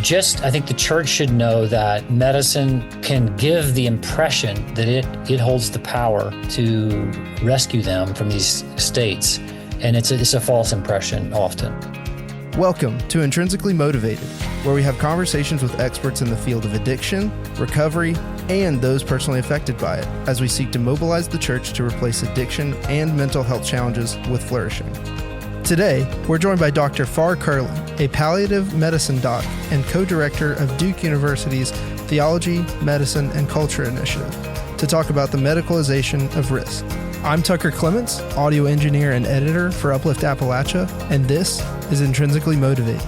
I think the church should know that medicine can give the impression that it holds the power to rescue them from these states. And it's a false impression often. Welcome to Intrinsically Motivated, where we have conversations with experts in the field of addiction, recovery, and those personally affected by it, as we seek to mobilize the church to replace addiction and mental health challenges with flourishing. Today, we're joined by Dr. Farr Curlin, a palliative medicine doc and co-director of Duke University's Theology, Medicine, and Culture Initiative, to talk about the medicalization of risk. I'm Tucker Clements, audio engineer and editor for Uplift Appalachia, and this is Intrinsically Motivated.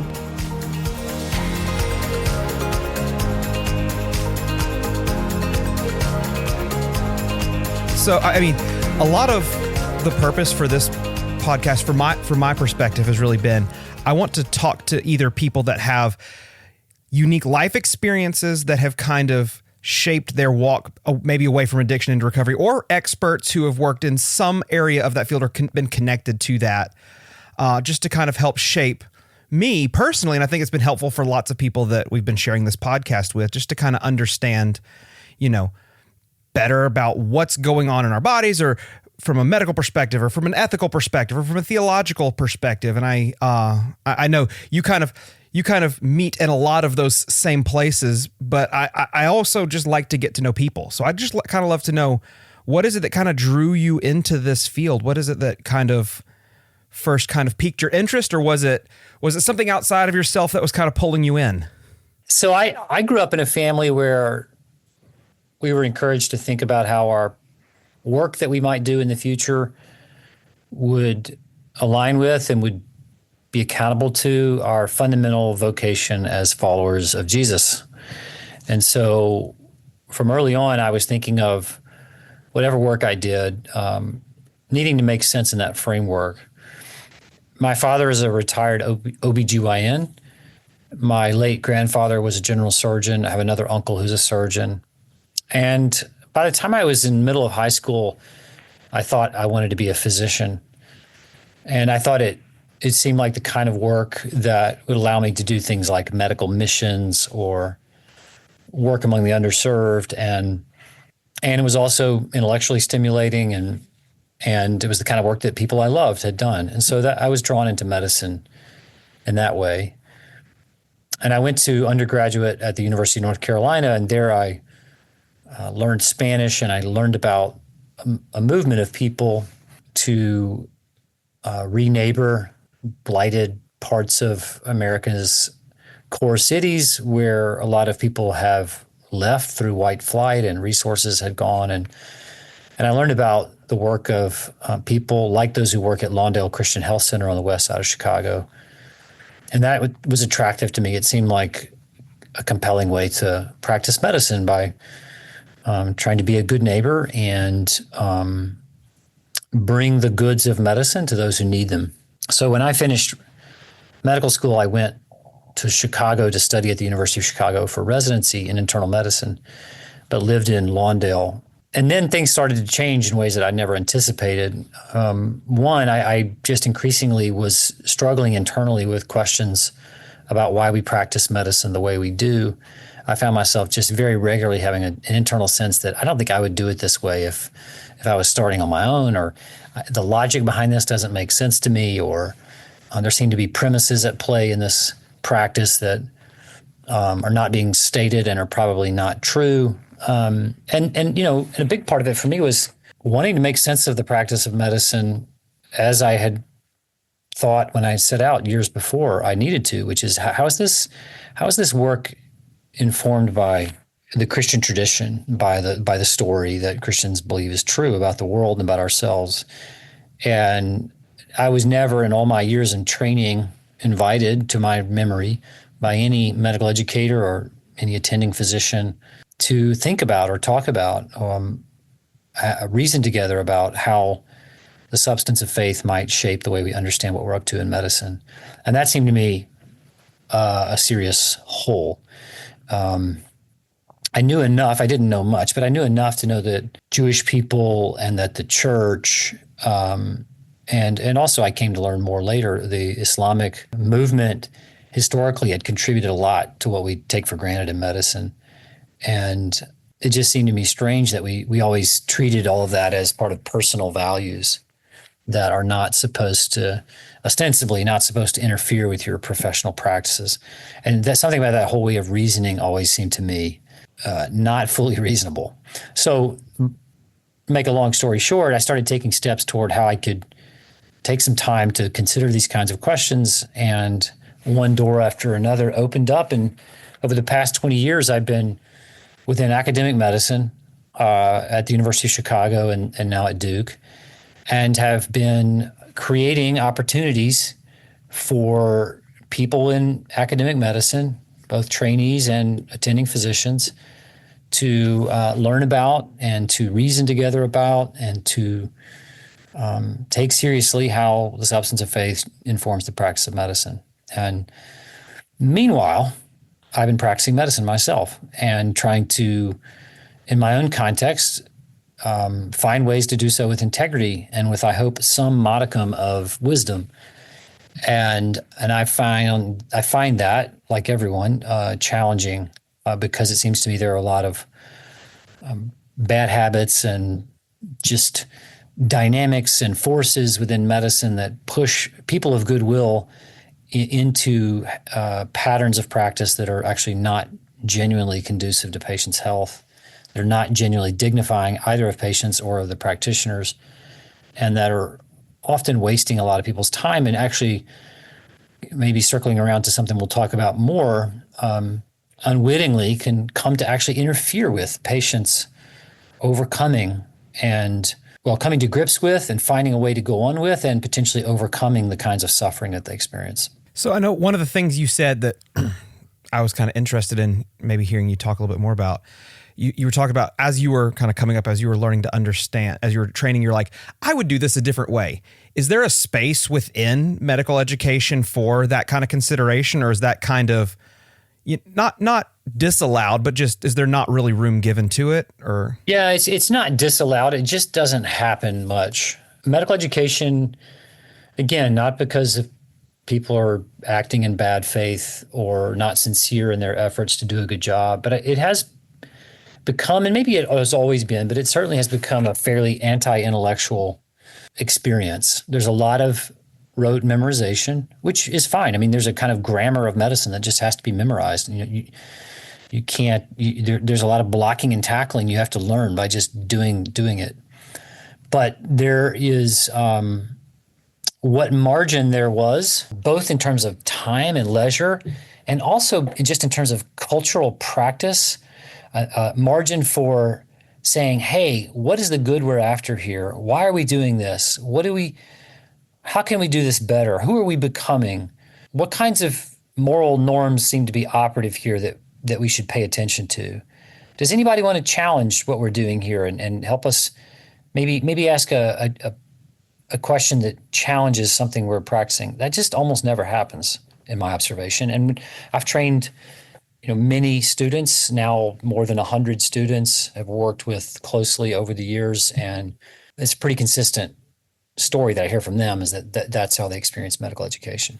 So, I mean, a lot of the purpose for this podcast, from my perspective, has really been, I want to talk to either people that have unique life experiences that have kind of shaped their walk maybe away from addiction into recovery, or experts who have worked in some area of that field or been connected to that, just to kind of help shape me personally. And I think it's been helpful for lots of people that we've been sharing this podcast with, just to kind of understand, better about what's going on in our bodies, or from a medical perspective, or from an ethical perspective, or from a theological perspective. And I know you kind of meet in a lot of those same places, but I also just like to get to know people. So I just kind of love to know, what is it that kind of drew you into this field? What is it that kind of first kind of piqued your interest, or was it something outside of yourself that was kind of pulling you in? So I grew up in a family where we were encouraged to think about how our work that we might do in the future would align with and would be accountable to our fundamental vocation as followers of Jesus. And so from early on, I was thinking of whatever work I did, needing to make sense in that framework. My father is a retired OBGYN. My late grandfather was a general surgeon. I have another uncle who's a surgeon. And by the time I was in middle of high school, I thought I wanted to be a physician. And I thought it seemed like the kind of work that would allow me to do things like medical missions or work among the underserved. And it was also intellectually stimulating, and it was the kind of work that people I loved had done. And so that I was drawn into medicine in that way. And I went to undergraduate at the University of North Carolina, and there I learned Spanish, and I learned about a movement of people to re-neighbor blighted parts of America's core cities, where a lot of people have left through white flight and resources had gone. And I learned about the work of people like those who work at Lawndale Christian Health Center on the west side of Chicago. And that was attractive to me. It seemed like a compelling way to practice medicine by trying to be a good neighbor and bring the goods of medicine to those who need them. So when I finished medical school, I went to Chicago to study at the University of Chicago for residency in internal medicine, but lived in Lawndale. And then things started to change in ways that I never anticipated. One, I just increasingly was struggling internally with questions about why we practice medicine the way we do. I found myself just very regularly having an internal sense that I don't think I would do it this way if I was starting on my own, or the logic behind this doesn't make sense to me, or there seem to be premises at play in this practice that are not being stated and are probably not true. And a big part of it for me was wanting to make sense of the practice of medicine as I had thought when I set out years before I needed to, which is how is this work informed by the Christian tradition, by the story that Christians believe is true about the world and about ourselves. And I was never in all my years in training invited, to my memory, by any medical educator or any attending physician to think about or talk about, reason together about how the substance of faith might shape the way we understand what we're up to in medicine. And that seemed to me a serious hole. I knew enough, I didn't know much, but I knew enough to know that Jewish people and that the church, and also I came to learn more later, the Islamic movement historically had contributed a lot to what we take for granted in medicine. And it just seemed to me strange that we always treated all of that as part of personal values that are not supposed to, ostensibly not supposed to interfere with your professional practices. And that's something about that whole way of reasoning always seemed to me not fully reasonable. So, make a long story short, I started taking steps toward how I could take some time to consider these kinds of questions, and one door after another opened up. And over the past 20 years, I've been within academic medicine at the University of Chicago and now at Duke, and have been creating opportunities for people in academic medicine, both trainees and attending physicians, to learn about and to reason together about and to take seriously how the substance of faith informs the practice of medicine. And meanwhile, I've been practicing medicine myself and trying to, in my own context, find ways to do so with integrity and with, I hope, some modicum of wisdom. And I find that, like everyone, challenging because it seems to me there are a lot of bad habits and just dynamics and forces within medicine that push people of goodwill into patterns of practice that are actually not genuinely conducive to patients' health. They're not genuinely dignifying either of patients or of the practitioners, and that are often wasting a lot of people's time and actually maybe circling around to something we'll talk about more, unwittingly can come to actually interfere with patients overcoming and, well, coming to grips with and finding a way to go on with and potentially overcoming the kinds of suffering that they experience. So I know one of the things you said that I was kind of interested in maybe hearing you talk a little bit more about. You were talking about as you were kind of coming up, as you were learning to understand, as you were training, you're like, I would do this a different way. Is there a space within medical education for that kind of consideration, or is that kind of not disallowed, but just is there not really room given to it? Or yeah, it's not disallowed. It just doesn't happen much. Medical education, again, not because of people are acting in bad faith or not sincere in their efforts to do a good job, but it has become, and maybe it has always been, but it certainly has become a fairly anti-intellectual experience. There's a lot of rote memorization, which is fine. I mean, there's a kind of grammar of medicine that just has to be memorized. You can't. There's a lot of blocking and tackling you have to learn by just doing it. But there is what margin there was, both in terms of time and leisure, and also just in terms of cultural practice. Margin for saying, hey, what is the good we're after here? Why are we doing this? How can we do this better? Who are we becoming? What kinds of moral norms seem to be operative here that we should pay attention to? Does anybody want to challenge what we're doing here and help us maybe ask a question that challenges something we're practicing? That just almost never happens in my observation. And I've trained many students, now more than 100 students, have worked with closely over the years, and it's a pretty consistent story that I hear from them is that's how they experience medical education.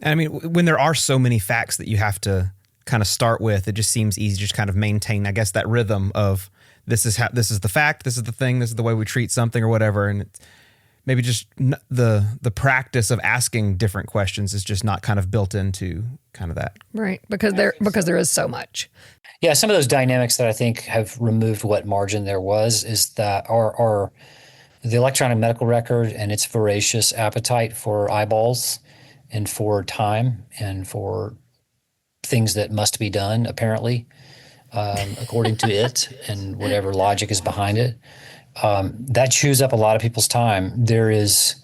And I mean, when there are so many facts that you have to kind of start with, it just seems easy to just kind of maintain, I guess, that rhythm of this is the fact, this is the thing, this is the way we treat something or whatever, and it's maybe just the practice of asking different questions is just not kind of built into kind of that. Right, because there is so much. Yeah, some of those dynamics that I think have removed what margin there was is that are the electronic medical record and its voracious appetite for eyeballs and for time and for things that must be done, apparently, according to it and whatever logic is behind it. That chews up a lot of people's time. There is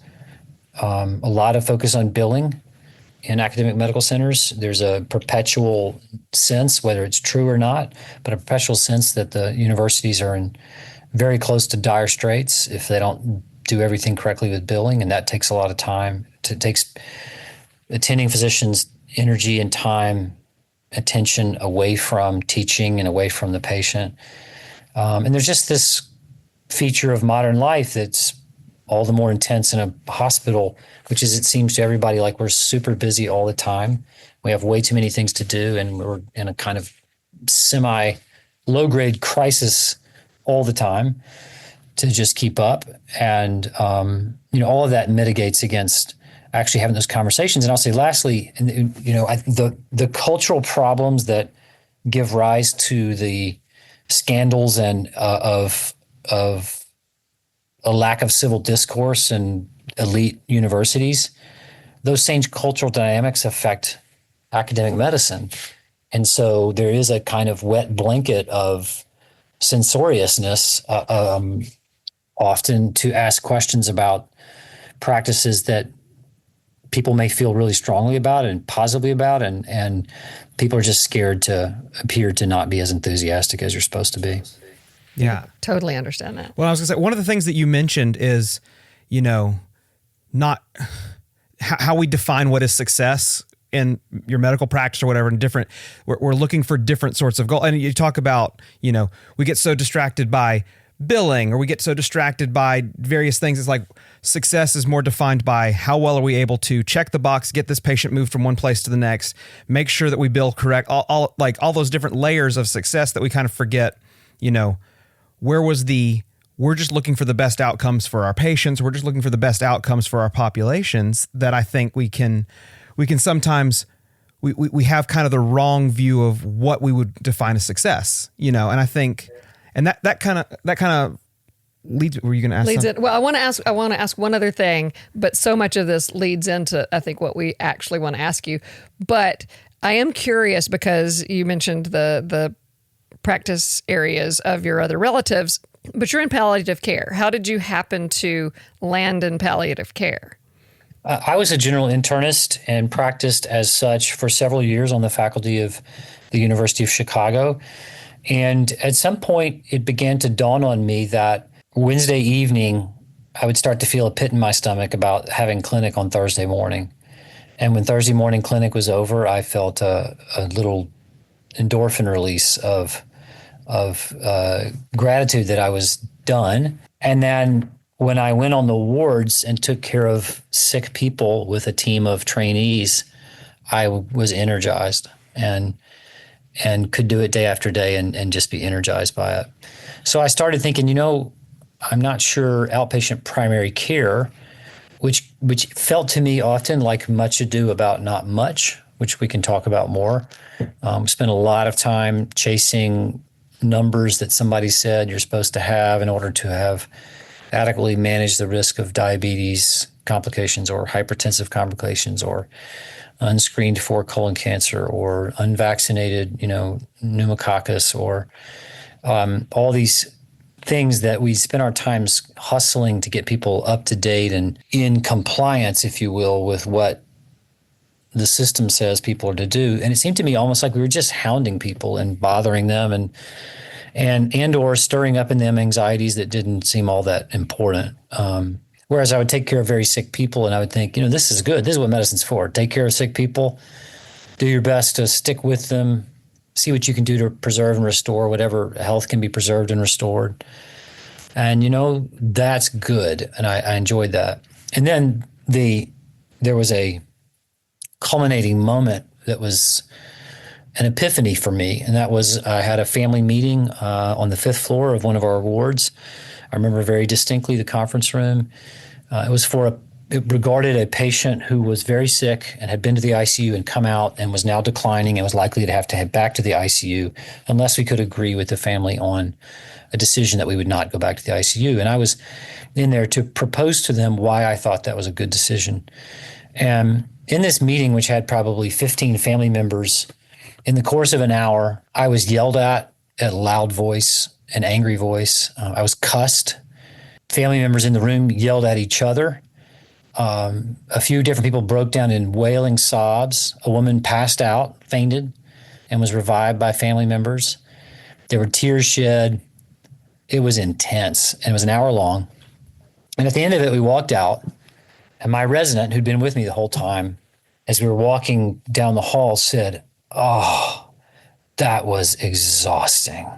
a lot of focus on billing in academic medical centers. There's a perpetual sense, whether it's true or not, but a perpetual sense that the universities are in very close to dire straits if they don't do everything correctly with billing, and that takes a lot of time. It takes attending physicians' energy and time, attention away from teaching and away from the patient. And there's just this feature of modern life that's all the more intense in a hospital, which is, it seems to everybody like we're super busy all the time. We have way too many things to do, and we're in a kind of semi low grade crisis all the time to just keep up. And, all of that mitigates against actually having those conversations. And I'll say lastly, the cultural problems that give rise to the scandals and of a lack of civil discourse in elite universities, those same cultural dynamics affect academic medicine. And so there is a kind of wet blanket of censoriousness often to ask questions about practices that people may feel really strongly about and positively about, and people are just scared to appear to not be as enthusiastic as you're supposed to be. Yeah. Totally understand that. Well, I was going to say, one of the things that you mentioned is, not how we define what is success in your medical practice or whatever, and different, we're looking for different sorts of goals. And you talk about, we get so distracted by billing, or we get so distracted by various things. It's like success is more defined by how well are we able to check the box, get this patient moved from one place to the next, make sure that we bill correct, all those different layers of success that we kind of forget, we're just looking for the best outcomes for our patients. We're just looking for the best outcomes for our populations, that I think we can sometimes, we have kind of the wrong view of what we would define as success, and I think, and that kind of leads. Were you going to ask? Leads it. Well, I want to ask one other thing, but so much of this leads into, I think, what we actually want to ask you. But I am curious, because you mentioned the practice areas of your other relatives, but you're in palliative care. How did you happen to land in palliative care? I was a general internist and practiced as such for several years on the faculty of the University of Chicago. And at some point, it began to dawn on me that Wednesday evening, I would start to feel a pit in my stomach about having clinic on Thursday morning. And when Thursday morning clinic was over, I felt a little endorphin release of gratitude that I was done. And then when I went on the wards and took care of sick people with a team of trainees, I was energized and could do it day after day and just be energized by it. So I started thinking, I'm not sure outpatient primary care, which felt to me often like much ado about not much, which we can talk about more. Spent a lot of time chasing numbers that somebody said you're supposed to have in order to have adequately managed the risk of diabetes complications or hypertensive complications or unscreened for colon cancer or unvaccinated, pneumococcus, or all these things that we spend our times hustling to get people up to date and in compliance, if you will, with what the system says people are to do. And it seemed to me almost like we were just hounding people and bothering them and or stirring up in them anxieties that didn't seem all that important. Whereas I would take care of very sick people and I would think, this is good. This is what medicine's for. Take care of sick people, do your best to stick with them, see what you can do to preserve and restore whatever health can be preserved and restored. And, that's good. And I enjoyed that. And then there was a culminating moment that was an epiphany for me. And that was, I had a family meeting on the 5th floor of one of our wards. I remember very distinctly the conference room. It regarded a patient who was very sick and had been to the ICU and come out and was now declining and was likely to have to head back to the ICU unless we could agree with the family on a decision that we would not go back to the ICU. And I was in there to propose to them why I thought that was a good decision. And in this meeting, which had probably 15 family members, in the course of an hour, I was yelled at a loud voice, an angry voice. I was cussed. Family members in the room yelled at each other. A few different people broke down in wailing sobs. A woman passed out, fainted, and was revived by family members. There were tears shed. It was intense, and it was an hour long. And at the end of it, we walked out, and my resident, who'd been with me the whole time, as we were walking down the hall, said, "Oh, that was exhausting."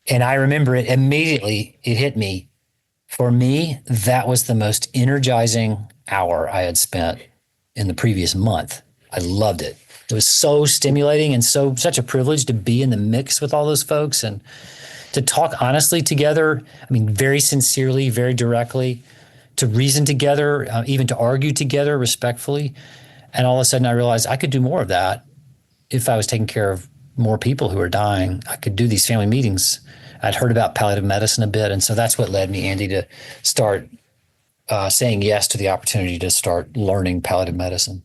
And I remember it immediately, it hit me. For me, that was the most energizing hour I had spent in the previous month. I loved it. It was so stimulating and such a privilege to be in the mix with all those folks and to talk honestly together. I mean, very sincerely, very directly, to reason together, even to argue together respectfully. And all of a sudden I realized I could do more of that if I was taking care of more people who are dying. I could do these family meetings. I'd heard about palliative medicine a bit. And so that's what led me, Andy, to start saying yes to the opportunity to start learning palliative medicine.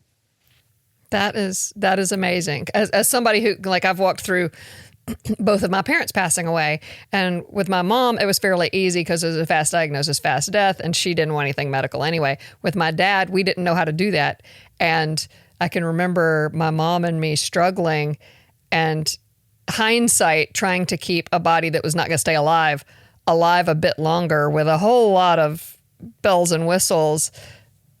That is amazing. As somebody who, like, I've walked through both of my parents passing away, and with my mom, it was fairly easy because it was a fast diagnosis, fast death, and she didn't want anything medical anyway. With my dad, we didn't know how to do that. And I can remember my mom and me struggling, and hindsight, trying to keep a body that was not going to stay alive a bit longer with a whole lot of bells and whistles,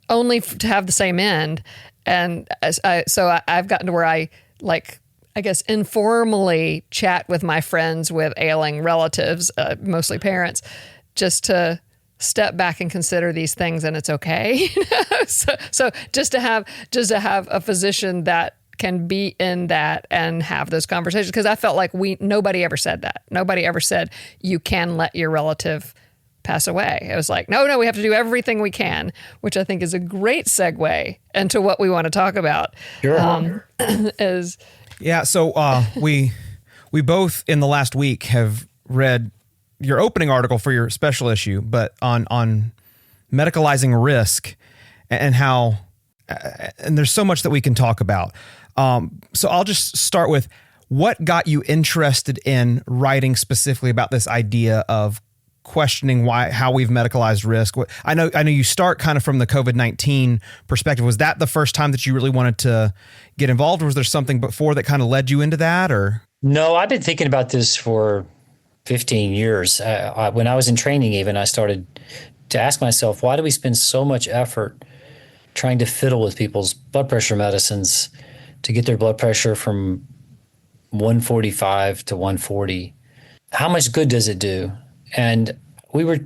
only to have the same end. And I've gotten to where I guess informally chat with my friends with ailing relatives, mostly parents, just to step back and consider these things, and it's okay. So just to have a physician that can be in that and have those conversations, because I felt like nobody ever said that. Nobody ever said you can let your relative pass away. It was like, no, we have to do everything we can, which I think is a great segue into what we want to talk about. Sure. So we both in the last week have read your opening article for your special issue, but on medicalizing risk and how, and there's so much that we can talk about. So I'll just start with, what got you interested in writing specifically about this idea of questioning how we've medicalized risk? I know you start kind of from the COVID-19 perspective. Was that the first time that you really wanted to get involved, or was there something before that kind of led you into that? Or no, I've been thinking about this for 15 years. When I was in training, even, I started to ask myself, why do we spend so much effort trying to fiddle with people's blood pressure medicines to get their blood pressure from 145 to 140? How much good does it do? And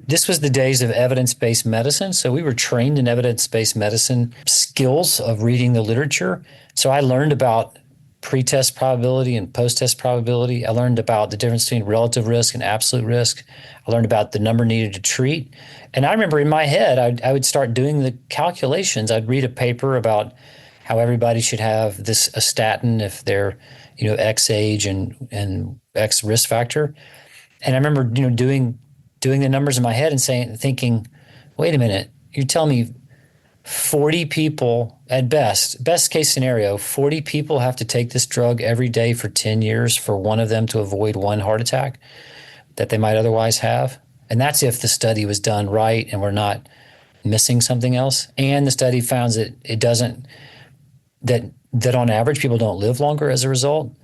this was the days of evidence-based medicine. So we were trained in evidence-based medicine skills of reading the literature. So I learned about pre-test probability and post-test probability. I learned about the difference between relative risk and absolute risk. I learned about the number needed to treat. And I remember in my head, I would start doing the calculations. I'd read a paper about how everybody should have a statin if they're, X age and X risk factor. And I remember, doing the numbers in my head and thinking, wait a minute, you're telling me 40 people at best case scenario, 40 people have to take this drug every day for 10 years for one of them to avoid one heart attack that they might otherwise have. And that's if the study was done right and we're not missing something else. And the study found that it doesn't, that on average people don't live longer as a result.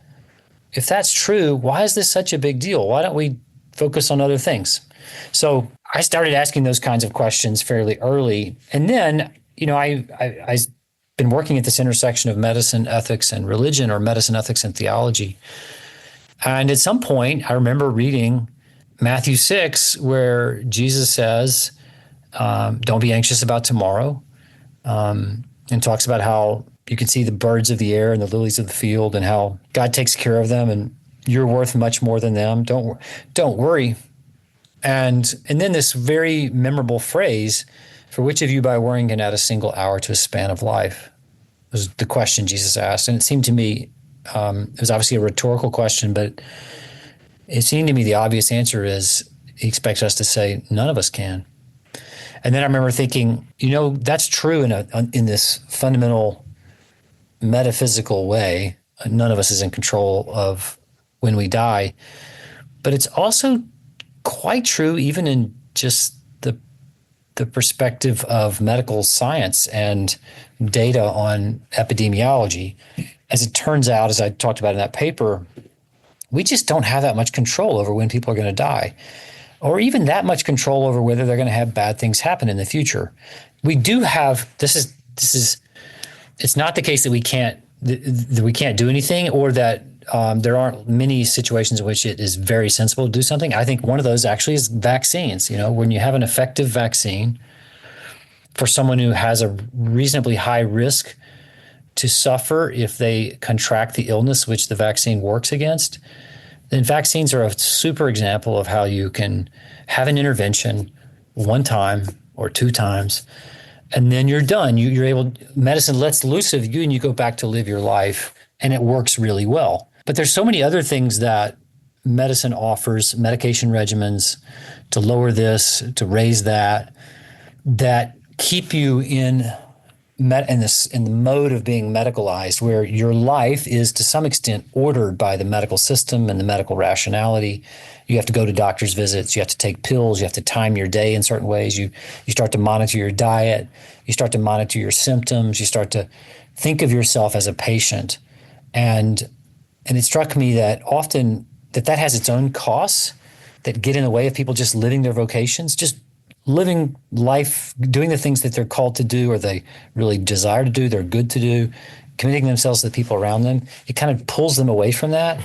If that's true, why is this such a big deal? Why don't we focus on other things? So I started asking those kinds of questions fairly early. And then, I've been working at this intersection of medicine, ethics, and religion, or medicine, ethics, and theology. And at some point, I remember reading Matthew 6, where Jesus says, don't be anxious about tomorrow, and talks about how you can see the birds of the air and the lilies of the field and how God takes care of them and you're worth much more than them. Don't worry. And then this very memorable phrase, for which of you by worrying can add a single hour to a span of life, was the question Jesus asked. And it seemed to me, it was obviously a rhetorical question, but it seemed to me the obvious answer is he expects us to say, none of us can. And then I remember thinking, that's true in this fundamental metaphysical way. None of us is in control of when we die. But it's also quite true even in just the perspective of medical science and data on epidemiology. As it turns out, as I talked about in that paper, we just don't have that much control over when people are going to die, or even that much control over whether they're going to have bad things happen in the future. We do have, it's not the case that we can't do anything, or that there aren't many situations in which it is very sensible to do something. I think one of those actually is vaccines. When you have an effective vaccine for someone who has a reasonably high risk to suffer if they contract the illness which the vaccine works against, then vaccines are a super example of how you can have an intervention one time or two times, and then you're done. You're able, medicine lets loose of you and you go back to live your life, and it works really well. But there's so many other things that medicine offers, medication regimens to lower this, to raise that keep you in the mode of being medicalized, where your life is to some extent ordered by the medical system and the medical rationality. You have to go to doctor's visits. You have to take pills. You have to time your day in certain ways. You start to monitor your diet. You start to monitor your symptoms. You start to think of yourself as a patient. And it struck me that often that has its own costs that get in the way of people just living their vocations, just living life, doing the things that they're called to do or they really desire to do, they're good to do, committing themselves to the people around them. It kind of pulls them away from that,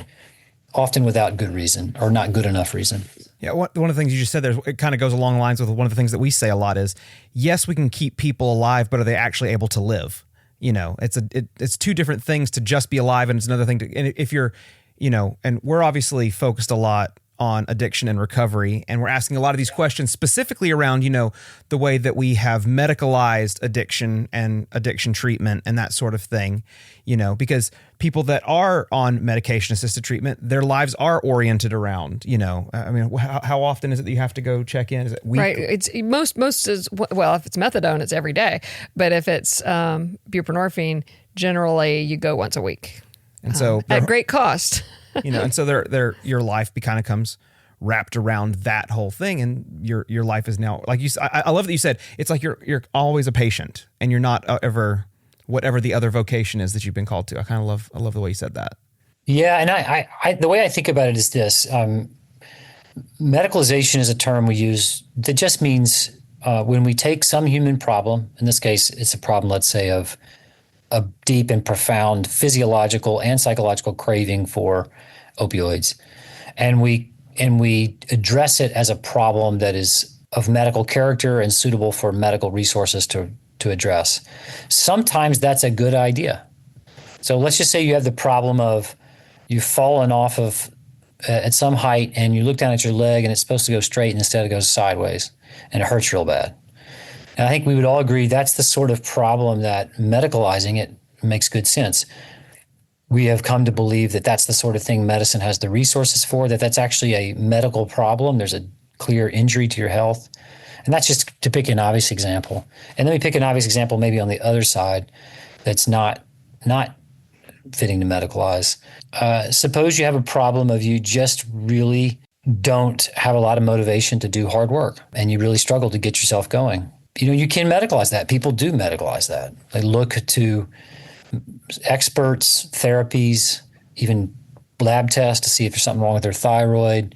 often without good reason or not good enough reason. Yeah, one of the things you just said there, it kind of goes along the lines with one of the things that we say a lot is, yes, we can keep people alive, but are they actually able to live? You know, it's two different things to just be alive, and it's another thing to, and if you're, you know, and we're obviously focused a lot on addiction and recovery, and we're asking a lot of these questions specifically around, you know, the way that we have medicalized addiction and addiction treatment and that sort of thing, you know, because people that are on medication assisted treatment, their lives are oriented around, you know, I mean, how often is it that you have to go check in? Is it weekly? Right. It's most is, well, if it's methadone, it's every day, but if it's buprenorphine, generally you go once a week. And so at great cost. You know, and so your life kind of comes wrapped around that whole thing, and your life is now, like you. I love that you said it's like you're always a patient, and you're not ever whatever the other vocation is that you've been called to. I love the way you said that. Yeah, and I the way I think about it is this: medicalization is a term we use that just means when we take some human problem. In this case, it's a problem, let's say, of a deep and profound physiological and psychological craving for opioids, and we address it as a problem that is of medical character and suitable for medical resources to address. Sometimes that's a good idea. So let's just say you have the problem of you've fallen off of at some height and you look down at your leg and it's supposed to go straight and instead it goes sideways and it hurts real bad. And I think we would all agree that's the sort of problem that medicalizing it makes good sense. We have come to believe that that's the sort of thing medicine has the resources for, that's actually a medical problem. There's a clear injury to your health. And that's just to pick an obvious example. And then we pick an obvious example maybe on the other side that's not fitting to medicalize. Suppose you have a problem of you just really don't have a lot of motivation to do hard work and you really struggle to get yourself going. You know, you can medicalize that. People do medicalize that. They look to experts, therapies, even lab tests to see if there's something wrong with their thyroid,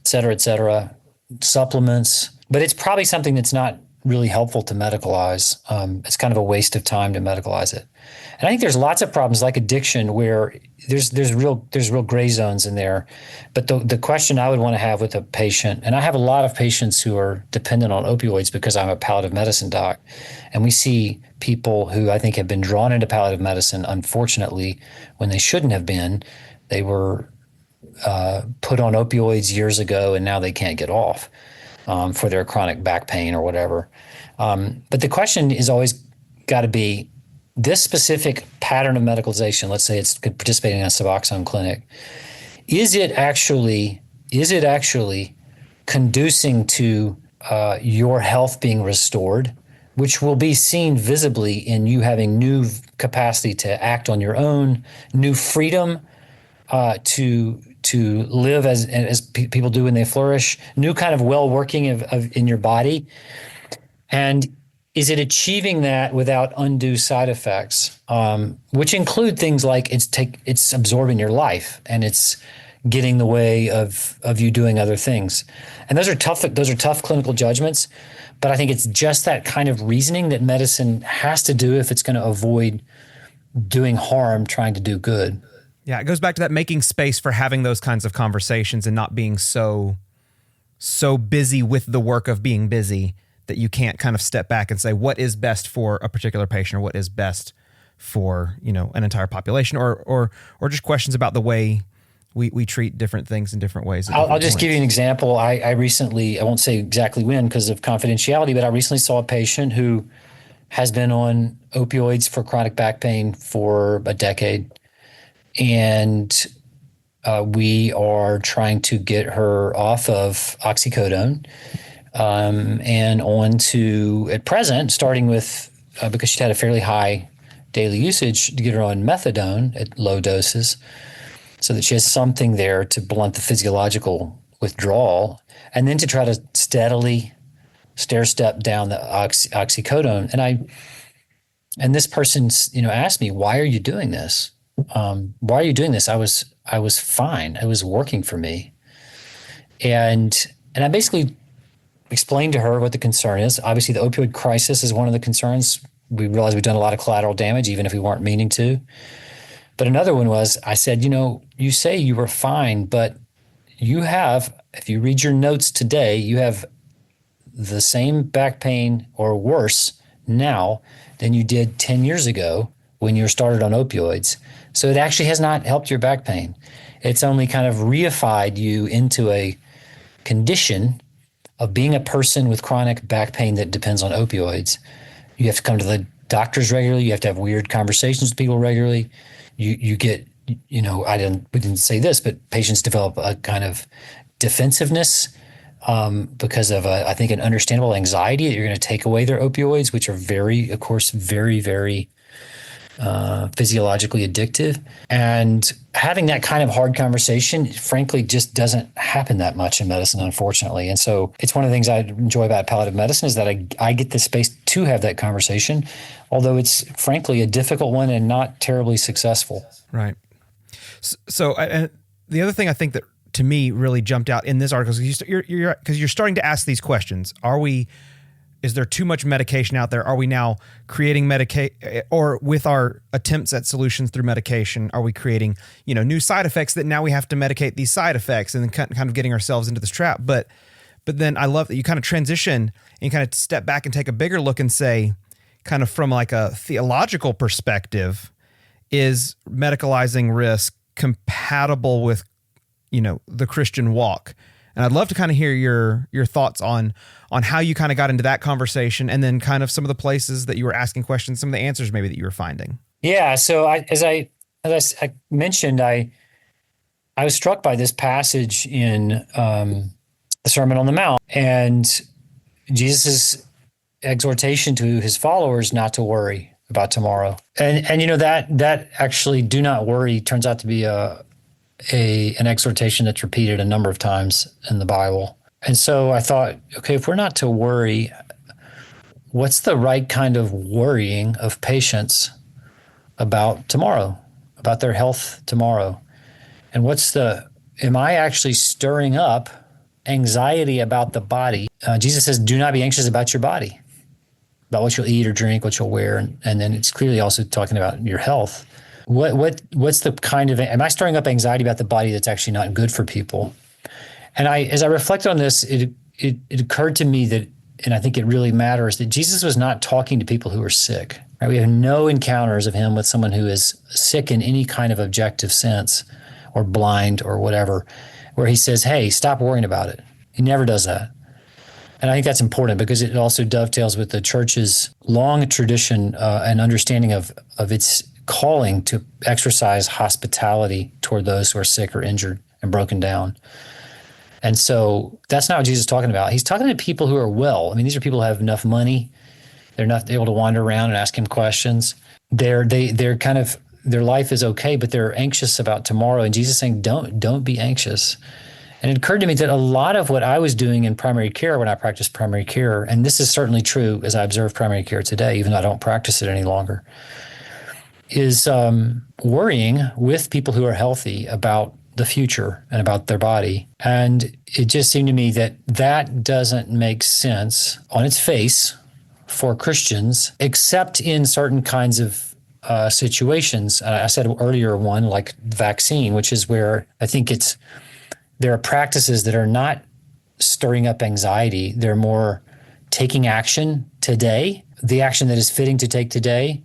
et cetera, supplements. But it's probably something that's not really helpful to medicalize. It's kind of a waste of time to medicalize it. And I think there's lots of problems like addiction where there's real gray zones in there. But the question I would want to have with a patient, and I have a lot of patients who are dependent on opioids because I'm a palliative medicine doc, and we see people who I think have been drawn into palliative medicine, unfortunately, when they shouldn't have been. They were put on opioids years ago, and now they can't get off for their chronic back pain or whatever. But the question is always got to be, this specific pattern of medicalization, let's say it's participating in a Suboxone clinic, is it actually conducing to your health being restored, which will be seen visibly in you having new capacity to act on your own, new freedom to live as people do when they flourish, new kind of well-working in your body, and is it achieving that without undue side effects, which include things like it's absorbing your life and it's getting in the way of you doing other things. And those are tough clinical judgments, but I think it's just that kind of reasoning that medicine has to do if it's going to avoid doing harm, trying to do good. Yeah, it goes back to that making space for having those kinds of conversations and not being so busy with the work of being busy that you can't kind of step back and say what is best for a particular patient or what is best for, an entire population, or just questions about the way we treat different things in different ways. I'll just give you an example. I recently, I won't say exactly when because of confidentiality, but I recently saw a patient who has been on opioids for chronic back pain for a decade. And we are trying to get her off of oxycodone and on to, at present, starting with, because she had a fairly high daily usage, to get her on methadone at low doses so that she has something there to blunt the physiological withdrawal, and then to try to steadily stair-step down the oxycodone. And this person, asked me, why are you doing this? Why are you doing this? I was fine. It was working for me. And I basically explained to her what the concern is. Obviously, the opioid crisis is one of the concerns. We realize we've done a lot of collateral damage, even if we weren't meaning to. But another one was, I said, you say you were fine, but you have, if you read your notes today, you have the same back pain or worse now than you did 10 years ago when you started on opioids. So it actually has not helped your back pain. It's only kind of reified you into a condition of being a person with chronic back pain that depends on opioids. You have to come to the doctors regularly. You have to have weird conversations with people regularly. You get, we didn't say this, but patients develop a kind of defensiveness because of, I think, an understandable anxiety that you're going to take away their opioids, which are very, of course, very, very physiologically addictive. And having that kind of hard conversation, frankly, just doesn't happen that much in medicine, unfortunately. And so it's one of the things I enjoy about palliative medicine is that I get the space to have that conversation, although it's frankly a difficult one and not terribly successful. Right. So the other thing I think that to me really jumped out in this article is you're starting to ask these questions. Is there too much medication out there? Are we now creating or with our attempts at solutions through medication, are we creating, new side effects that now we have to medicate these side effects and then kind of getting ourselves into this trap? But then I love that you kind of transition and kind of step back and take a bigger look and say, kind of from like a theological perspective, is medicalizing risk compatible with, the Christian walk? And I'd love to kind of hear your thoughts on how you kind of got into that conversation, and then kind of some of the places that you were asking questions, some of the answers maybe that you were finding. Yeah. So as I mentioned, I was struck by this passage in the Sermon on the Mount, and Jesus' exhortation to his followers not to worry about tomorrow. And that actually, do not worry, turns out to be an exhortation that's repeated a number of times in the Bible. And so I thought, okay, if we're not to worry, what's the right kind of worrying of patients about tomorrow, about their health tomorrow? And am I actually stirring up anxiety about the body? Jesus says, do not be anxious about your body, about what you'll eat or drink, what you'll wear. And then it's clearly also talking about your health. What's the kind of, am I stirring up anxiety about the body that's actually not good for people? And as I reflect on this, it occurred to me that, and I think it really matters, that Jesus was not talking to people who are sick. Right? We have no encounters of him with someone who is sick in any kind of objective sense, or blind or whatever, where he says, hey, stop worrying about it. He never does that. And I think that's important because it also dovetails with the church's long tradition and understanding of its calling to exercise hospitality toward those who are sick or injured and broken down. And so that's not what Jesus is talking about. He's talking to people who are well. I mean, these are people who have enough money. They're not able to wander around and ask him questions. They're kind of, their life is okay, but they're anxious about tomorrow. And Jesus is saying, don't be anxious. And it occurred to me that a lot of what I was doing in primary care when I practiced primary care, and this is certainly true as I observe primary care today, even though I don't practice it any longer, is worrying with people who are healthy about the future and about their body. And it just seemed to me that doesn't make sense on its face for Christians, except in certain kinds of situations. I said earlier one, like vaccine, which is where I think there are practices that are not stirring up anxiety. They're more taking action today, the action that is fitting to take today,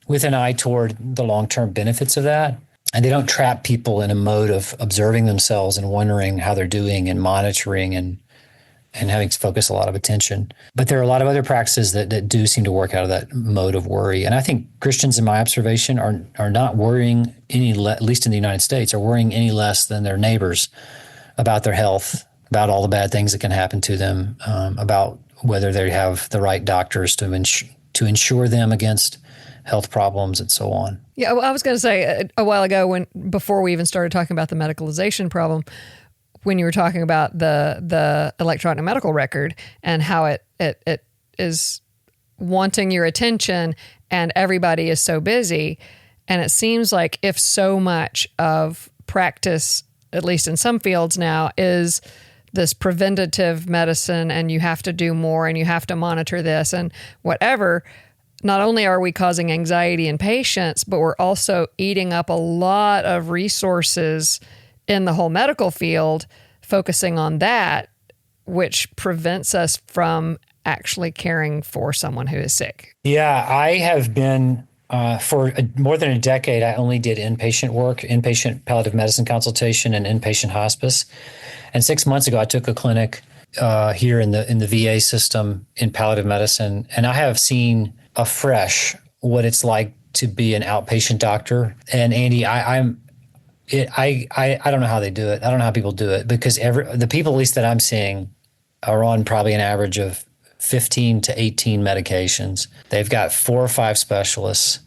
with an eye toward the long-term benefits of that. And they don't trap people in a mode of observing themselves and wondering how they're doing and monitoring and having to focus a lot of attention. But there are a lot of other practices that do seem to work out of that mode of worry. And I think Christians, in my observation, are not worrying at least in the United States, are worrying any less than their neighbors about their health, about all the bad things that can happen to them, about whether they have the right doctors to insure them against health problems and so on. Yeah, well, I was going to say a while ago, before we even started talking about the medicalization problem, when you were talking about the electronic medical record and how it is wanting your attention and everybody is so busy. And it seems like if so much of practice, at least in some fields now, is this preventative medicine and you have to do more and you have to monitor this and whatever, not only are we causing anxiety in patients, but we're also eating up a lot of resources in the whole medical field, focusing on that, which prevents us from actually caring for someone who is sick. Yeah, I have been, for more than a decade, I only did inpatient work, inpatient palliative medicine consultation and inpatient hospice. And 6 months ago, I took a clinic here in the VA system in palliative medicine, and I have seen afresh what it's like to be an outpatient doctor. And Andy, I don't know how they do it. I don't know how people do it, because the people, at least that I'm seeing, are on probably an average of 15 to 18 medications. They've got 4 or 5 specialists,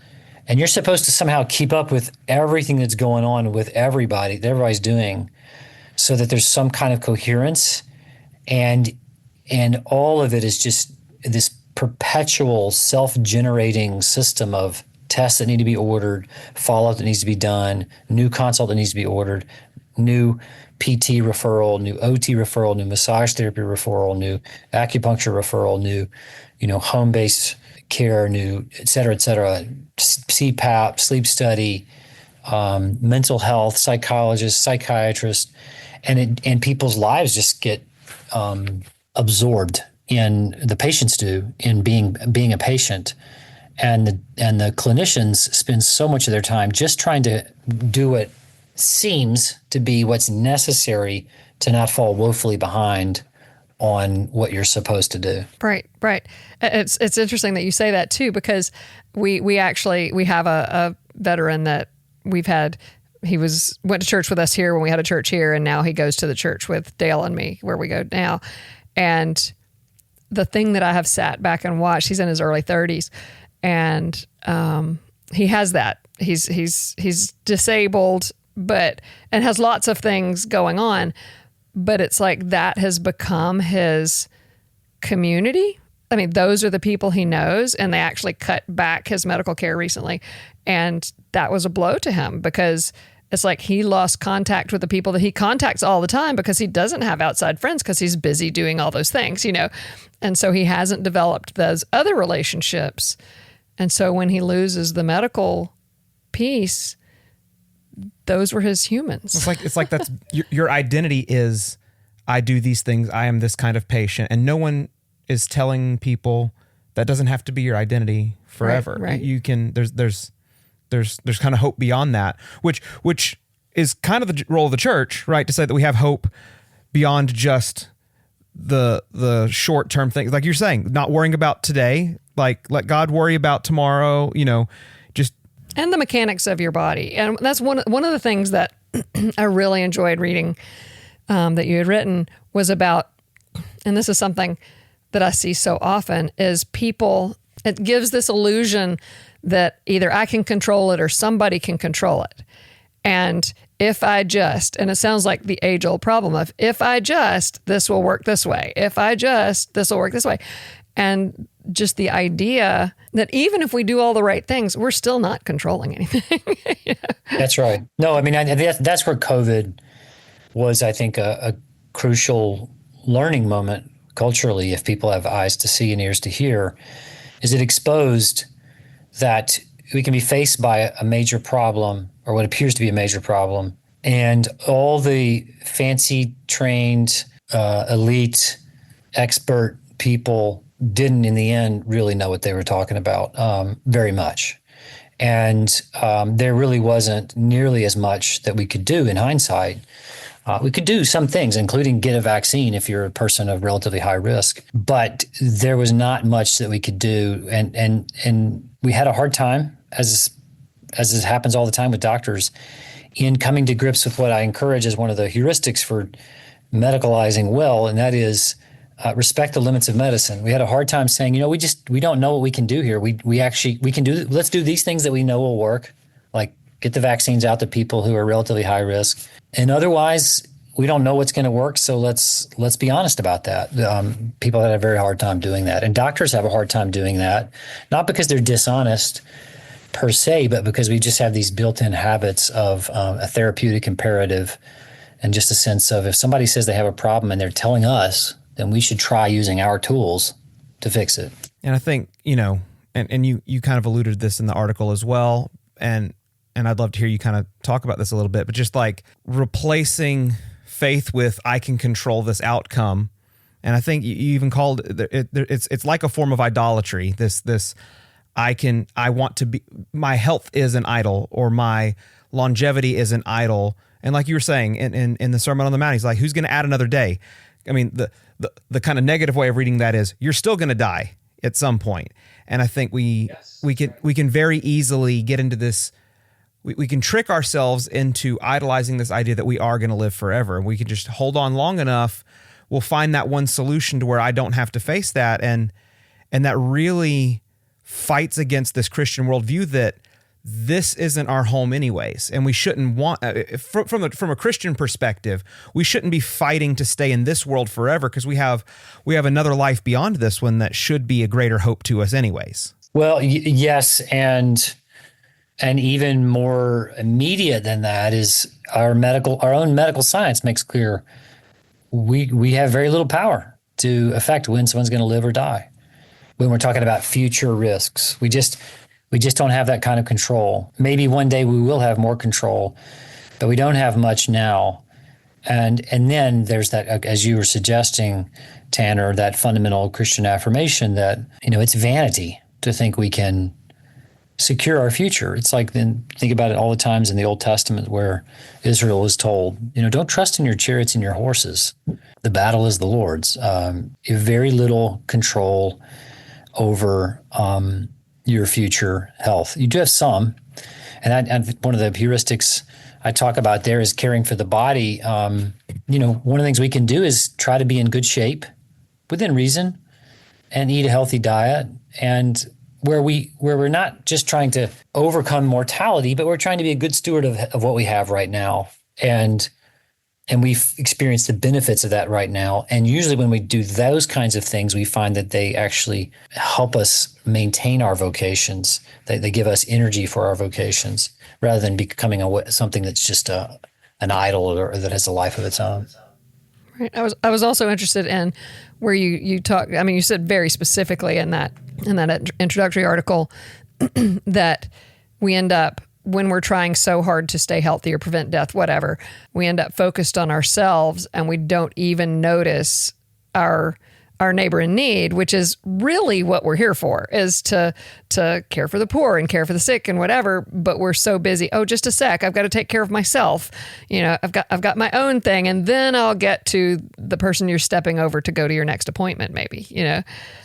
and you're supposed to somehow keep up with everything that's going on with everybody that everybody's doing, so that there's some kind of coherence, and all of it is just this perpetual self-generating system of tests that need to be ordered, follow-up that needs to be done, new consult that needs to be ordered, new PT referral, new OT referral, new massage therapy referral, new acupuncture referral, new, home-based care, new, et cetera, CPAP, sleep study, mental health, psychologists, psychiatrists, and people's lives just get absorbed in the patients do in being a patient. And the clinicians spend so much of their time just trying to do what seems to be what's necessary to not fall woefully behind on what you're supposed to do. Right. It's interesting that you say that too, because we have a veteran that we've had. He went to church with us here when we had a church here, and now he goes to the church with Dale and me where we go now. And the thing that I have sat back and watched, he's in his early 30s, and he has that. He's disabled, and has lots of things going on, but it's like that has become his community. I mean, those are the people he knows, and they actually cut back his medical care recently, and that was a blow to him, because it's like he lost contact with the people that he contacts all the time because he doesn't have outside friends because he's busy doing all those things, and so he hasn't developed those other relationships. And so when he loses the medical piece, those were his humans. It's like that's your identity is, I do these things, I am this kind of patient, and no one is telling people that doesn't have to be your identity forever. Right. You can there's kind of hope beyond that, which is kind of the role of the church, right? To say that we have hope beyond just the short-term things, like you're saying, not worrying about today, like let God worry about tomorrow, just. And the mechanics of your body. And that's one of the things that I really enjoyed reading that you had written was about, and this is something that I see so often, is people, it gives this illusion that either I can control it or somebody can control it. And if I just, and it sounds like the age-old problem of, if I just, this will work this way. If I just, this will work this way. And just the idea that even if we do all the right things, we're still not controlling anything. That's right. No, I mean, that's where COVID was, I think, a crucial learning moment culturally, if people have eyes to see and ears to hear, is it exposed that we can be faced by a major problem, or what appears to be a major problem, and all the fancy, trained, elite, expert people didn't, in the end, really know what they were talking about very much. And there really wasn't nearly as much that we could do in hindsight. We could do some things, including get a vaccine if you're a person of relatively high risk, but there was not much that we could do. And we had a hard time, as it happens all the time with doctors, in coming to grips with what I encourage as one of the heuristics for medicalizing well, and that is respect the limits of medicine. We had a hard time saying, we don't know what we can do here. We can do, let's do these things that we know will work, like get the vaccines out to people who are relatively high risk. And otherwise, we don't know what's going to work. So let's be honest about that. People had a very hard time doing that. And doctors have a hard time doing that, not because they're dishonest per se, but because we just have these built-in habits of a therapeutic imperative and just a sense of if somebody says they have a problem and they're telling us, then we should try using our tools to fix it. And I think, and you kind of alluded to this in the article as well. And I'd love to hear you kind of talk about this a little bit, but just like replacing faith with I can control this outcome. And I think you even called it's like a form of idolatry. This I want to be, my health is an idol, or my longevity is an idol. And like you were saying in the Sermon on the Mount, he's like, who's going to add another day? I mean, the kind of negative way of reading that is you're still going to die at some point. And I think we can very easily get into this. We can trick ourselves into idolizing this idea that we are going to live forever. And we can just hold on long enough. We'll find that one solution to where I don't have to face that. And that really fights against this Christian worldview that this isn't our home anyways. And we shouldn't want, from a Christian perspective, we shouldn't be fighting to stay in this world forever, because we have another life beyond this one that should be a greater hope to us anyways. Well, yes. And even more immediate than that is our own medical science makes clear we have very little power to affect when someone's going to live or die. When we're talking about future risks, we just don't have that kind of control. Maybe one day we will have more control, but we don't have much now. And then there's that, as you were suggesting, Tanner, that fundamental Christian affirmation that, it's vanity to think we can secure our future. It's like, then think about it all the times in the Old Testament where Israel is told, don't trust in your chariots and your horses. The battle is the Lord's. You have very little control over your future health. You do have some, and one of the heuristics I talk about there is caring for the body. One of the things we can do is try to be in good shape within reason and eat a healthy diet, and where we're not just trying to overcome mortality, but we're trying to be a good steward of what we have right now. And we've experienced the benefits of that right now. And usually when we do those kinds of things, we find that they actually help us maintain our vocations. They give us energy for our vocations rather than becoming something that's just an idol or that has a life of its own. Right. I was also interested in where you talk. I mean, you said very specifically in that introductory article that we end up, when we're trying so hard to stay healthy or prevent death, whatever, we end up focused on ourselves and we don't even notice our neighbor in need, which is really what we're here for, is to care for the poor and care for the sick and whatever. But we're so busy. Oh, just a sec. I've got to take care of myself. I've got my own thing, and then I'll get to the person you're stepping over to go to your next appointment, maybe,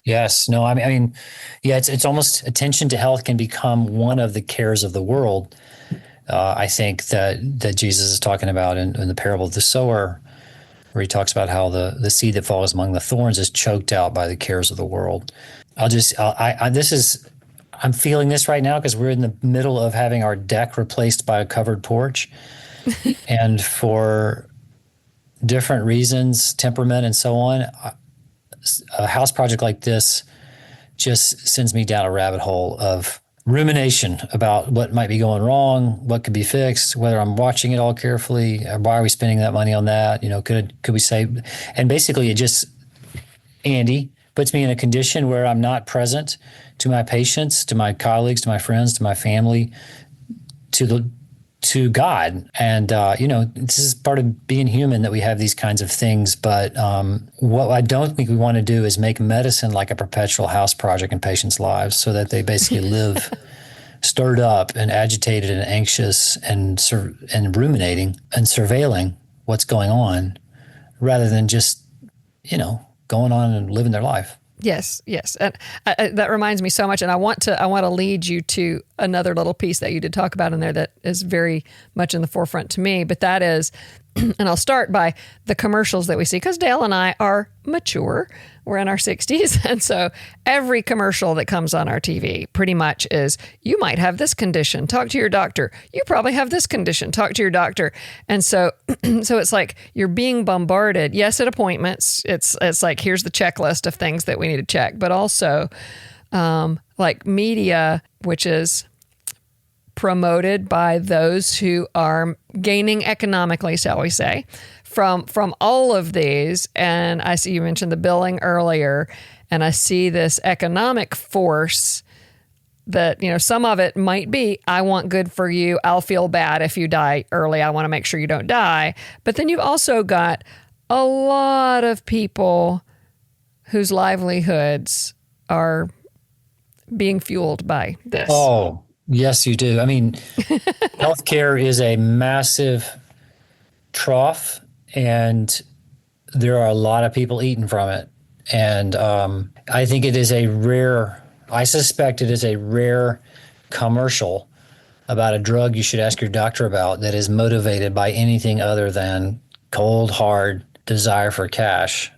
Yes. No, I mean, yeah, it's almost attention to health can become one of the cares of the world. I think that Jesus is talking about in the parable of the sower, where he talks about how the seed that falls among the thorns is choked out by the cares of the world. I'm feeling this right now because we're in the middle of having our deck replaced by a covered porch. And for different reasons, temperament and so on, a house project like this just sends me down a rabbit hole of rumination about what might be going wrong, what could be fixed, whether I'm watching it all carefully, why are we spending that money on that? Could we save? And basically it just, Andy, puts me in a condition where I'm not present to my patients, to my colleagues, to my friends, to my family, to God. And, this is part of being human that we have these kinds of things. But what I don't think we want to do is make medicine like a perpetual house project in patients' lives so that they basically live stirred up and agitated and anxious and ruminating and surveilling what's going on rather than just, going on and living their life. Yes, yes. And that reminds me so much. And I want to lead you to another little piece that you did talk about in there that is very much in the forefront to me. But that is, and I'll start by the commercials that we see, because Dale and I are mature. We're in our 60s. And so every commercial that comes on our TV pretty much is, you might have this condition, talk to your doctor. You probably have this condition, talk to your doctor. And so, so it's like you're being bombarded. Yes, at appointments, it's like, here's the checklist of things that we need to check, but also like media, which is promoted by those who are gaining economically, shall we say, from all of these. And I see you mentioned the billing earlier, and I see this economic force that, some of it might be, I want good for you. I'll feel bad if you die early. I want to make sure you don't die. But then you've also got a lot of people whose livelihoods are being fueled by this. Oh, yes, you do. I mean, healthcare is a massive trough, and there are a lot of people eating from it. And I think I suspect it is a rare commercial about a drug you should ask your doctor about that is motivated by anything other than cold, hard desire for cash.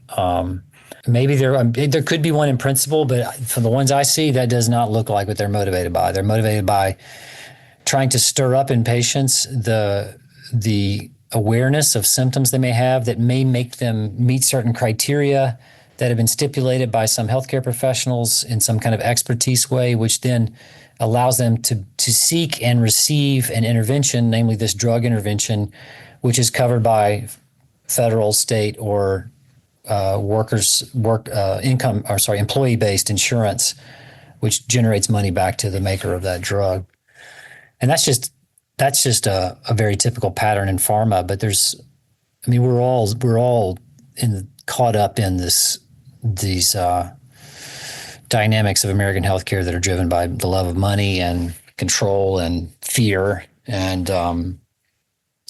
Maybe there could be one in principle, but for the ones I see, that does not look like what they're motivated by. They're motivated by trying to stir up in patients the awareness of symptoms they may have that may make them meet certain criteria that have been stipulated by some healthcare professionals in some kind of expertise way, which then allows them to seek and receive an intervention, namely this drug intervention, which is covered by federal, state, or employee-based insurance, which generates money back to the maker of that drug. And that's just a very typical pattern in pharma. But we're all caught up in these dynamics of American healthcare that are driven by the love of money and control and fear and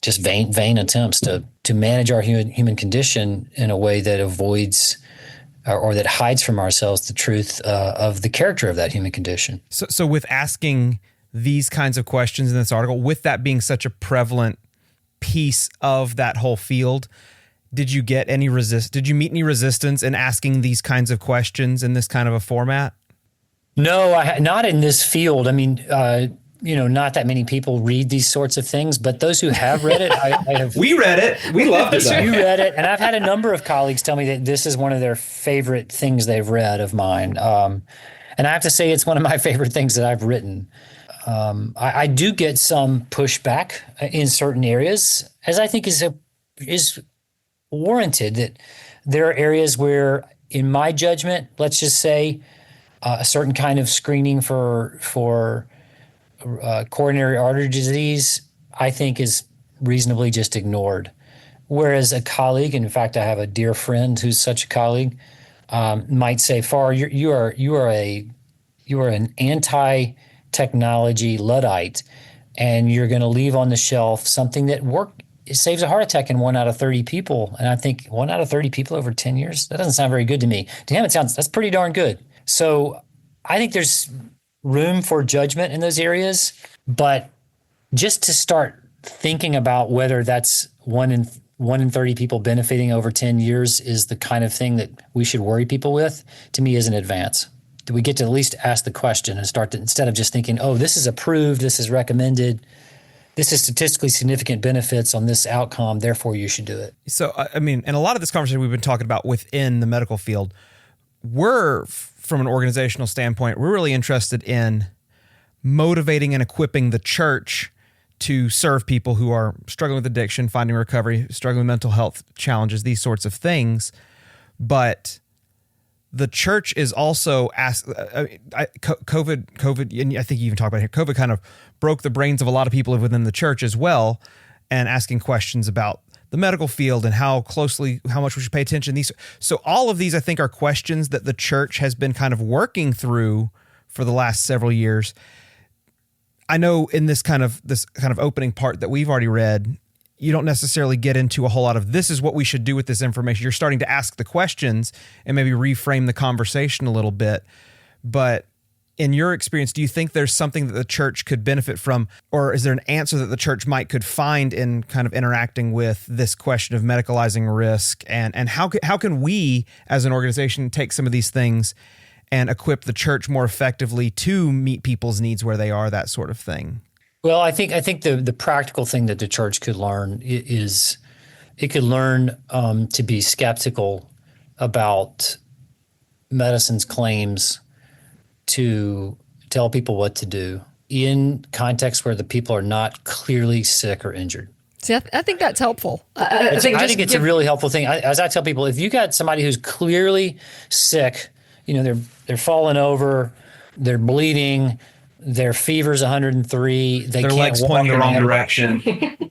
just vain attempts to manage our human condition in a way that avoids or that hides from ourselves the truth of the character of that human condition. So with asking these kinds of questions in this article, with that being such a prevalent piece of that whole field, did you get any Did you meet any resistance in asking these kinds of questions in this kind of a format? No, not in this field. I mean, not that many people read these sorts of things, but those who have read it, I have. We read it. We loved it. You read it, and I've had a number of colleagues tell me that this is one of their favorite things they've read of mine. And I have to say, it's one of my favorite things that I've written. I do get some pushback in certain areas, as I think is warranted. That there are areas where, in my judgment, let's just say, a certain kind of screening for coronary artery disease, I think, is reasonably just ignored. Whereas a colleague, and in fact, I have a dear friend who's such a colleague, might say, "Farr, you are an anti-technology Luddite, and you're going to leave on the shelf something that it saves a heart attack in 1 out of 30 people." And I think 1 out of 30 people over 10 years, that doesn't sound very good to me. To him, that's pretty darn good. So I think there's room for judgment in those areas, but just to start thinking about whether that's 1 in 30 people benefiting over 10 years is the kind of thing that we should worry people with, to me, is an advance. Do we get to at least ask the question and start to, instead of just thinking, oh, this is approved, this is recommended, this is statistically significant benefits on this outcome, therefore you should do it. So, I mean, and a lot of this conversation we've been talking about within the medical field, from an organizational standpoint, we're really interested in motivating and equipping the church to serve people who are struggling with addiction, finding recovery, struggling with mental health challenges, these sorts of things. But the church is also COVID, and I think you even talked about it here, COVID kind of broke the brains of a lot of people within the church as well, and asking questions about the medical field and how much we should pay attention. So all of these, I think, are questions that the church has been kind of working through for the last several years. I know in this kind of opening part that we've already read, you don't necessarily get into a whole lot of this is what we should do with this information. You're starting to ask the questions and maybe reframe the conversation a little bit. But in your experience, do you think there's something that the church could benefit from, or is there an answer that the church could find in kind of interacting with this question of medicalizing risk? And how can we as an organization take some of these things and equip the church more effectively to meet people's needs where they are, that sort of thing? Well, I think the practical thing that the church could learn is it could learn to be skeptical about medicine's claims to tell people what to do in contexts where the people are not clearly sick or injured. See, I think that's helpful. I think it's a really helpful thing. As I tell people, if you got somebody who's clearly sick, they're falling over, they're bleeding, their fever's 103, their legs pointing the wrong direction.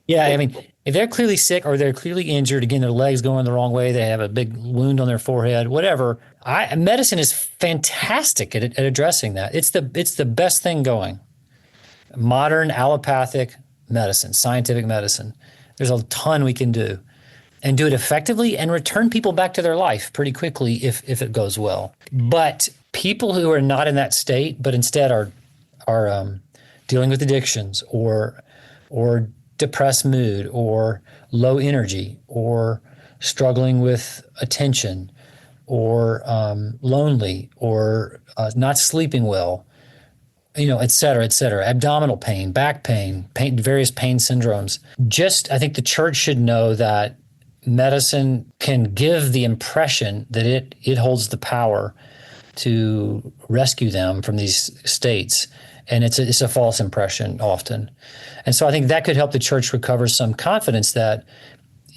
Yeah, I mean, if they're clearly sick or they're clearly injured, again, their legs going the wrong way, they have a big wound on their forehead, whatever. Medicine is fantastic at addressing that. It's the best thing going. Modern allopathic medicine, scientific medicine. There's a ton we can do and do it effectively and return people back to their life pretty quickly if it goes well. But people who are not in that state, but instead are dealing with addictions or depressed mood or low energy or struggling with attention or lonely or not sleeping well, et cetera, abdominal pain, back pain, various pain syndromes. I think the church should know that medicine can give the impression that it holds the power to rescue them from these states. And it's a false impression often. And so I think that could help the church recover some confidence that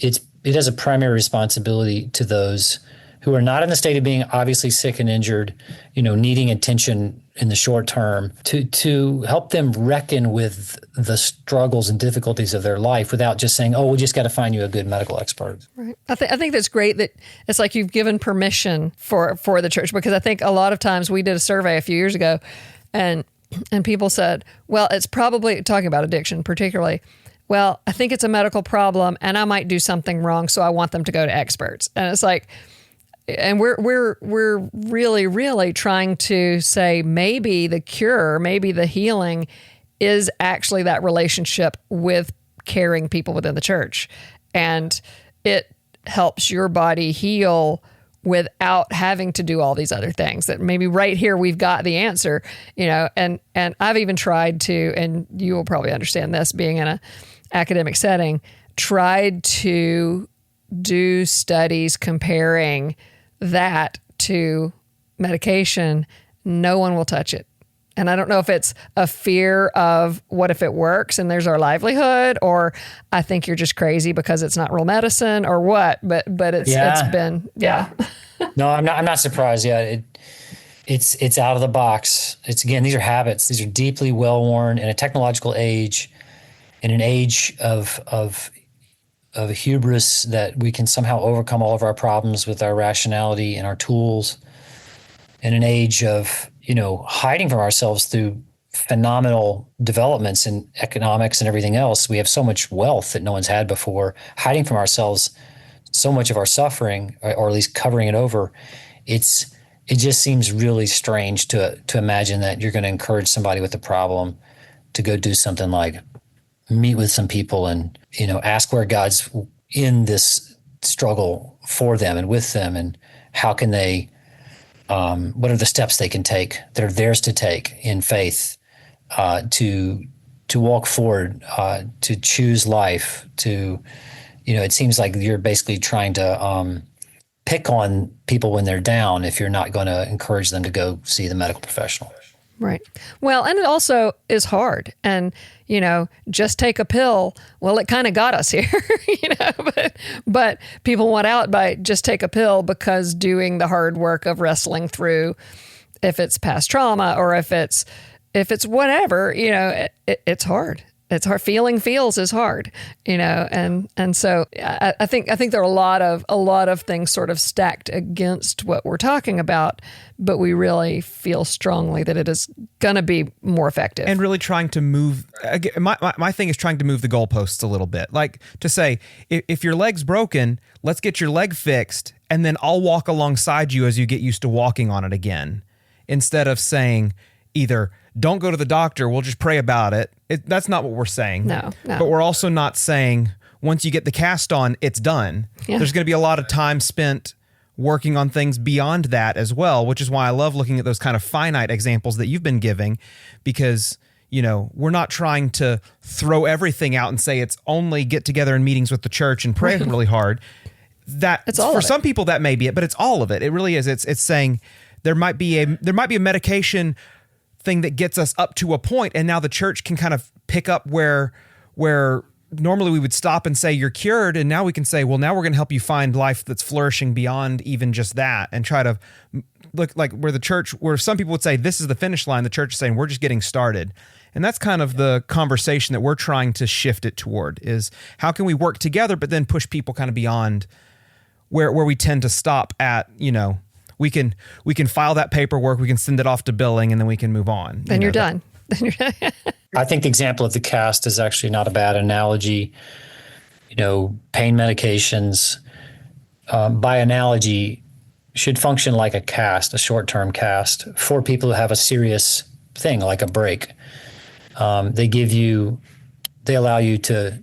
it has a primary responsibility to those who are not in the state of being obviously sick and injured, needing attention in the short term, to help them reckon with the struggles and difficulties of their life without just saying, oh, we just got to find you a good medical expert. Right. I think that's great that it's like you've given permission for the church, because I think a lot of times we did a survey a few years ago and people said, well, it's probably, talking about addiction particularly, well, I think it's a medical problem and I might do something wrong, so I want them to go to experts. And it's like, and we're really, really trying to say maybe the cure, maybe the healing is actually that relationship with caring people within the church. And it helps your body heal without having to do all these other things that maybe right here we've got the answer, and I've even tried to, and you will probably understand this being in an academic setting, tried to do studies comparing that to medication. No one will touch it. And I don't know if it's a fear of what if it works and there's our livelihood, or I think you're just crazy because it's not real medicine or what, but it's been. No, I'm not surprised. Yeah. It's out of the box. These are habits. These are deeply well-worn in a technological age, in an age of hubris that we can somehow overcome all of our problems with our rationality and our tools, in an age of, hiding from ourselves through phenomenal developments in economics and everything else. We have so much wealth that no one's had before, hiding from ourselves so much of our suffering, or at least covering it over. It just seems really strange to imagine that you're going to encourage somebody with a problem to go do something like meet with some people and, ask where God's in this struggle for them and with them, and how can they, what are the steps they can take that are theirs to take in faith, to walk forward, to choose life, to, it seems like you're basically trying to pick on people when they're down if you're not going to encourage them to go see the medical professional. Right. Well, and it also is hard. And, just take a pill. Well, it kind of got us here, but people want out by just take a pill, because doing the hard work of wrestling through, if it's past trauma or if it's whatever, it's hard. It's hard. Feeling feels is hard, and so I think there are a lot of things sort of stacked against what we're talking about, but we really feel strongly that it is going to be more effective. And really trying to move. My thing is trying to move the goalposts a little bit, like to say, if your leg's broken, let's get your leg fixed, and then I'll walk alongside you as you get used to walking on it again, instead of saying either don't go to the doctor, we'll just pray about it. That's not what we're saying. No. But we're also not saying once you get the cast on, it's done. Yeah. There's going to be a lot of time spent working on things beyond that as well, which is why I love looking at those kind of finite examples that you've been giving, because, we're not trying to throw everything out and say it's only get together in meetings with the church and pray really hard. That it's all for of it. some people that may be it, but it's all of it. It really is. It's saying there might be a medication thing that gets us up to a point, and now the church can kind of pick up where normally we would stop and say you're cured, and now we can say, well, now we're going to help you find life that's flourishing beyond even just that, and try to look like where some people would say this is the finish line, the church is saying we're just getting started. And that's kind of the conversation that we're trying to shift it toward, is how can we work together but then push people kind of beyond where we tend to stop at, we can file that paperwork, we can send it off to billing, and then we can move on. Then you're done. I think the example of the cast is actually not a bad analogy. Pain medications, by analogy, should function like a cast, a short-term cast, for people who have a serious thing like a break. They allow you to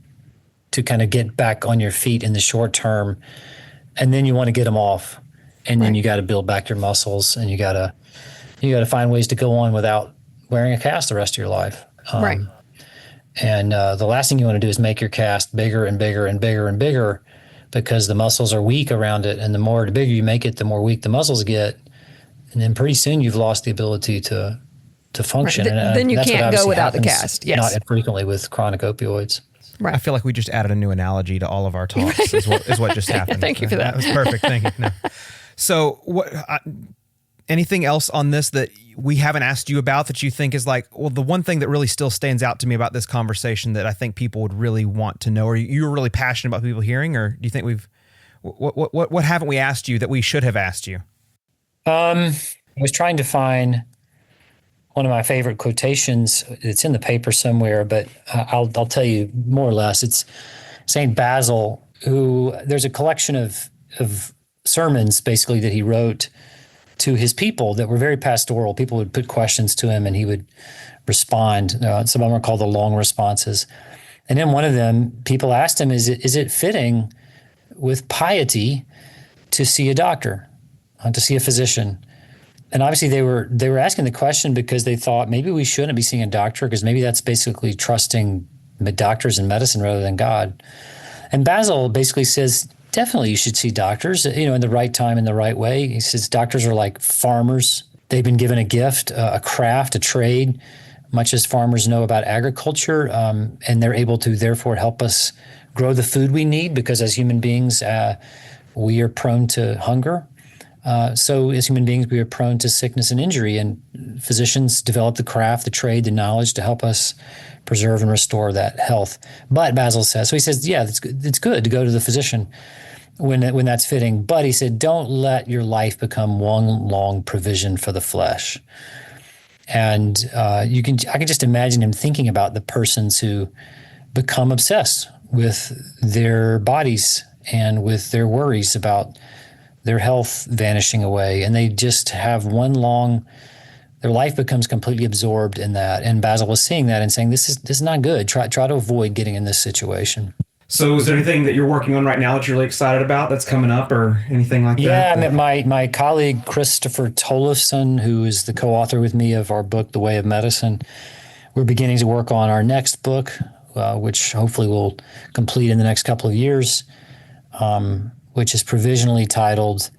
kind of get back on your feet in the short term, and then you want to get them off. And then you got to build back your muscles, and you got to find ways to go on without wearing a cast the rest of your life. Right. And the last thing you want to do is make your cast bigger and bigger and bigger and bigger, because the muscles are weak around it. And the bigger you make it, the more weak the muscles get. And then pretty soon you've lost the ability to function. Right. And then you that's can't what go without the happens cast. Yes. Not infrequently with chronic opioids. Right. I feel like we just added a new analogy to all of our talks. Is what just happened. Thank you for that. That was perfect. Thank you. No. So, anything else on this that we haven't asked you about that you think is like, well, the one thing that really still stands out to me about this conversation that I think people would really want to know, or you're really passionate about people hearing, or do you think what haven't we asked you that we should have asked you? I was trying to find one of my favorite quotations. It's in the paper somewhere, but I'll tell you more or less. It's St. Basil, who there's a collection of sermons basically that he wrote to his people that were very pastoral. People would put questions to him and he would respond. Some of them are called the long responses. And in one of them, people asked him, is it fitting with piety to see a doctor, to see a physician? And obviously they were asking the question because they thought maybe we shouldn't be seeing a doctor, because maybe that's basically trusting doctors and medicine rather than God. And Basil basically says, definitely you should see doctors, in the right time, in the right way. He says doctors are like farmers. They've been given a gift, a craft, a trade, much as farmers know about agriculture, and they're able to therefore help us grow the food we need, because as human beings, we are prone to hunger. So as human beings, we are prone to sickness and injury, and physicians develop the craft, the trade, the knowledge to help us preserve and restore that health. But Basil says, so he says, yeah, it's good to go to the physician when that's fitting. But he said, don't let your life become one long provision for the flesh. And I can just imagine him thinking about the persons who become obsessed with their bodies and with their worries about their health vanishing away, and they just have their life becomes completely absorbed in that. And Basil was seeing that and saying, this is not good. Try to avoid getting in this situation. So is there anything that you're working on right now that you're really excited about that's coming up, or anything like that? Yeah, I met my colleague, Christopher Tollefson, who is the co-author with me of our book, The Way of Medicine. We're beginning to work on our next book, which hopefully we'll complete in the next couple of years, which is provisionally titled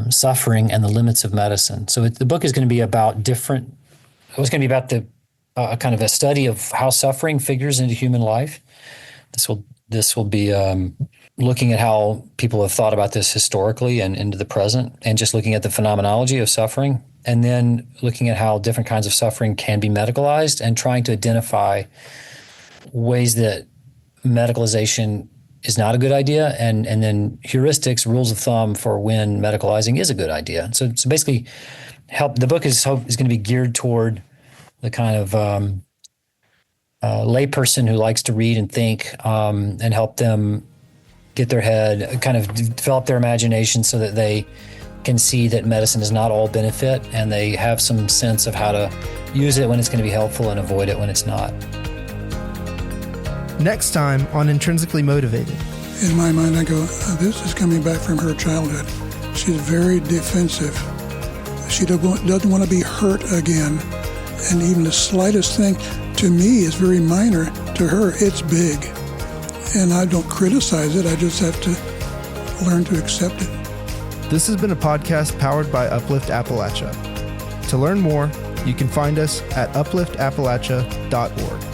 Suffering and the Limits of Medicine. So the book is going to be about the kind of a study of how suffering figures into human life. This will be looking at how people have thought about this historically and into the present, and just looking at the phenomenology of suffering, and then looking at how different kinds of suffering can be medicalized, and trying to identify ways that medicalization is not a good idea, and then heuristics, rules of thumb for when medicalizing is a good idea. So basically, the book is going to be geared toward the kind of layperson who likes to read and think, and help them get their head, kind of develop their imagination so that they can see that medicine is not all benefit, and they have some sense of how to use it when it's going to be helpful and avoid it when it's not. Next time on Intrinsically Motivated. In my mind, I go, this is coming back from her childhood. She's very defensive. She doesn't want to be hurt again. And even the slightest thing, to me, is very minor. To her, it's big. And I don't criticize it. I just have to learn to accept it. This has been a podcast powered by Uplift Appalachia. To learn more, you can find us at upliftappalachia.org.